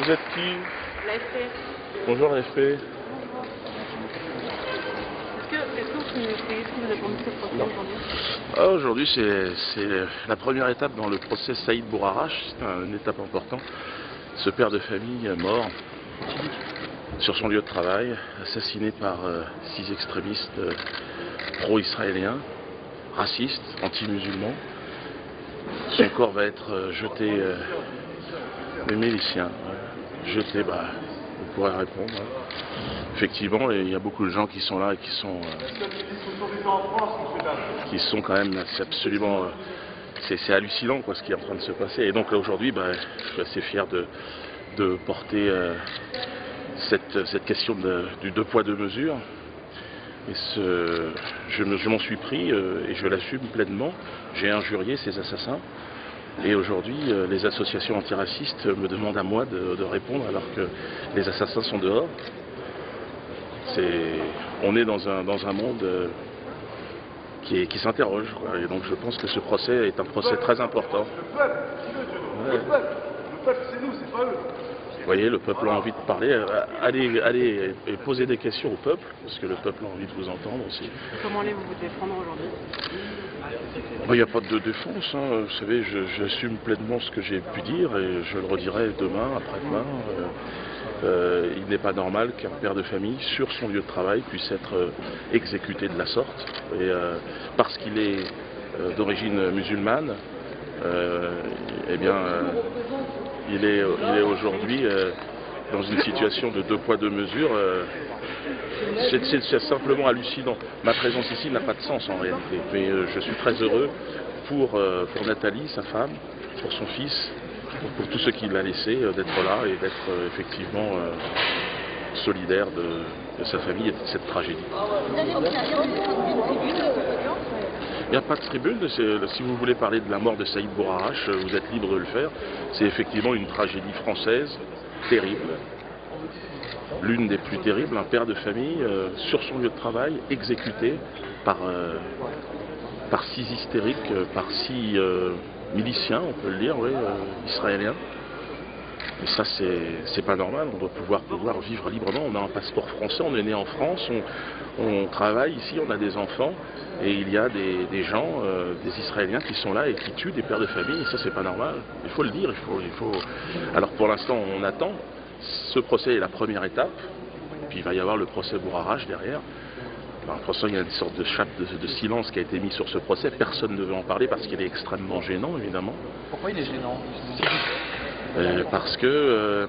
Vous êtes qui? L'AFP. Bonjour l'AFP. Est-ce que vous avez entendu ce procès aujourd'hui? Aujourd'hui, c'est la première étape dans le procès Saïd Bourarache. C'est une étape importante. Ce père de famille mort sur son lieu de travail, assassiné par 6 extrémistes pro-israéliens, racistes, anti-musulmans. Son corps va être jeté, les miliciens, jeté, vous pourrez répondre. Effectivement, il y a beaucoup de gens qui sont là et qui sont quand même, c'est absolument, c'est hallucinant quoi, ce qui est en train de se passer. Et donc là aujourd'hui, je suis assez fier de porter cette question du deux poids deux mesures. Et je m'en suis pris et je l'assume pleinement. J'ai injurié ces assassins. Et aujourd'hui, les associations antiracistes me demandent à moi de répondre alors que les assassins sont dehors. On est dans un monde qui s'interroge. Et donc je pense que ce procès est un procès très important. Le peuple, c'est nous, c'est pas eux. Vous voyez, le peuple a envie de parler. Allez et poser des questions au peuple, parce que le peuple a envie de vous entendre aussi. Comment allez-vous vous défendre aujourd'hui? Il n'y a pas de défense, hein. Vous savez, j'assume pleinement ce que j'ai pu dire et je le redirai demain, après-demain. Il n'est pas normal qu'un père de famille, sur son lieu de travail, puisse être exécuté de la sorte. Et parce qu'il est d'origine musulmane, il est aujourd'hui dans une situation de deux poids deux mesures. C'est simplement hallucinant. Ma présence ici n'a pas de sens en réalité, mais je suis très heureux pour Nathalie, sa femme, pour son fils, pour tout ce qu'il a laissé, d'être là et d'être effectivement solidaire de sa famille et de cette tragédie. Il n'y a pas de tribune, si vous voulez parler de la mort de Saïd Bourarache, vous êtes libre de le faire. C'est effectivement une tragédie française terrible. L'une des plus terribles, un père de famille sur son lieu de travail, exécuté par 6 hystériques, par 6 miliciens, on peut le dire, israéliens. Et ça, c'est pas normal, on doit pouvoir vivre librement. On a un passeport français, on est né en France, on travaille ici, on a des enfants, et il y a des gens, des Israéliens qui sont là et qui tuent des pères de famille, et ça c'est pas normal. Il faut le dire, il faut... Alors pour l'instant, on attend. Ce procès est la première étape, puis il va y avoir le procès Bourarache derrière. Pour l'instant, il y a une sorte de chape de silence qui a été mise sur ce procès. Personne ne veut en parler parce qu'il est extrêmement gênant, évidemment. Pourquoi il est gênant? Parce que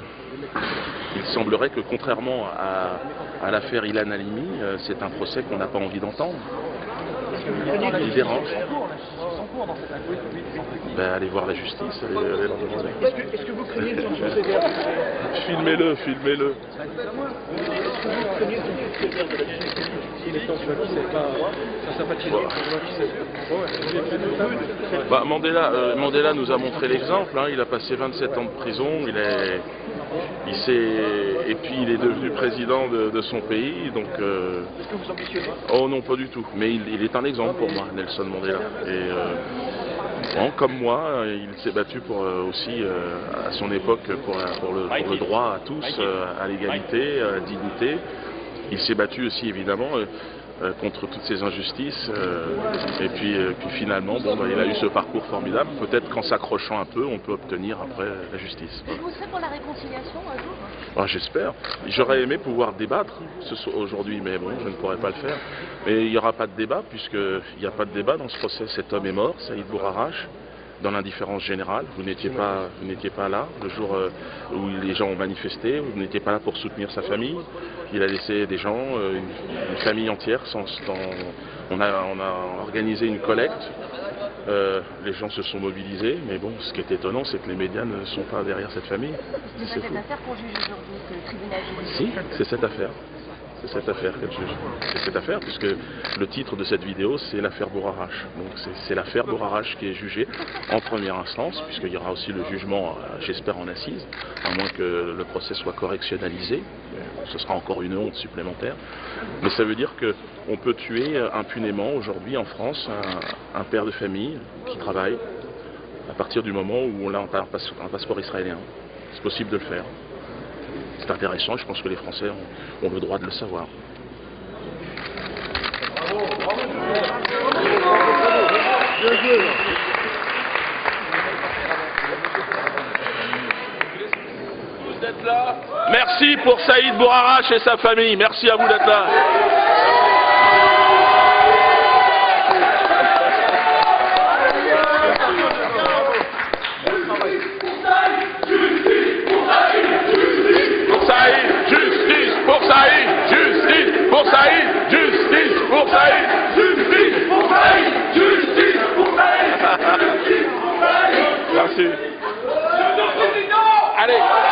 il semblerait que, contrairement à l'affaire Ilan Halimi, c'est un procès qu'on n'a pas envie d'entendre. Il dérange. Allez voir la justice, allez leur demander. Est-ce que vous craignez de procéder? Filmez-le. Est-ce que vous craignez de procéder? Mandela nous a montré l'exemple, hein. Il a passé 27 ans de prison, et puis il est devenu président de son pays, donc... Est-ce que vous ambitionnez? Oh non, pas du tout, mais il est un exemple pour moi, Nelson Mandela. Et comme moi, il s'est battu aussi à son époque pour le droit à tous, à l'égalité, à la dignité. Il s'est battu aussi évidemment contre toutes ces injustices, et puis finalement il a eu ce parcours formidable. Peut-être qu'en s'accrochant un peu on peut obtenir après la justice. Et vous serez pour la réconciliation un jour? J'espère. J'aurais aimé pouvoir débattre aujourd'hui, mais bon, je ne pourrais pas le faire. Mais il n'y aura pas de débat, puisqu'il n'y a pas de débat dans ce procès. Cet homme est mort, Saïd Bourarache, dans l'indifférence générale. Vous n'étiez pas là le jour où les gens ont manifesté, vous n'étiez pas là pour soutenir sa famille. Il a laissé des gens, une famille entière, on a organisé une collecte, les gens se sont mobilisés, mais bon, ce qui est étonnant, c'est que les médias ne sont pas derrière cette famille. C'est cette affaire qu'on juge aujourd'hui, que le tribunal juge. Si, c'est cette affaire. C'est cette affaire qu'elle juge. C'est cette affaire, puisque le titre de cette vidéo, c'est l'affaire Bourarache. Donc c'est l'affaire Bourarache qui est jugée en première instance, puisqu'il y aura aussi le jugement, j'espère, en assise, à moins que le procès soit correctionnalisé. Ce sera encore une honte supplémentaire. Mais ça veut dire qu'on peut tuer impunément aujourd'hui en France un père de famille qui travaille à partir du moment où on a un passeport israélien. C'est possible de le faire. c'est intéressant, je pense que les Français ont le droit de le savoir. D'être là. Merci pour Saïd Bourarache et sa famille. Merci à vous d'être là. Pour Saïd, justice pour Saïd, justice pour Saïd, justice pour Saïd, justice pour Saïd, justice pour Saïd. Merci. Allez.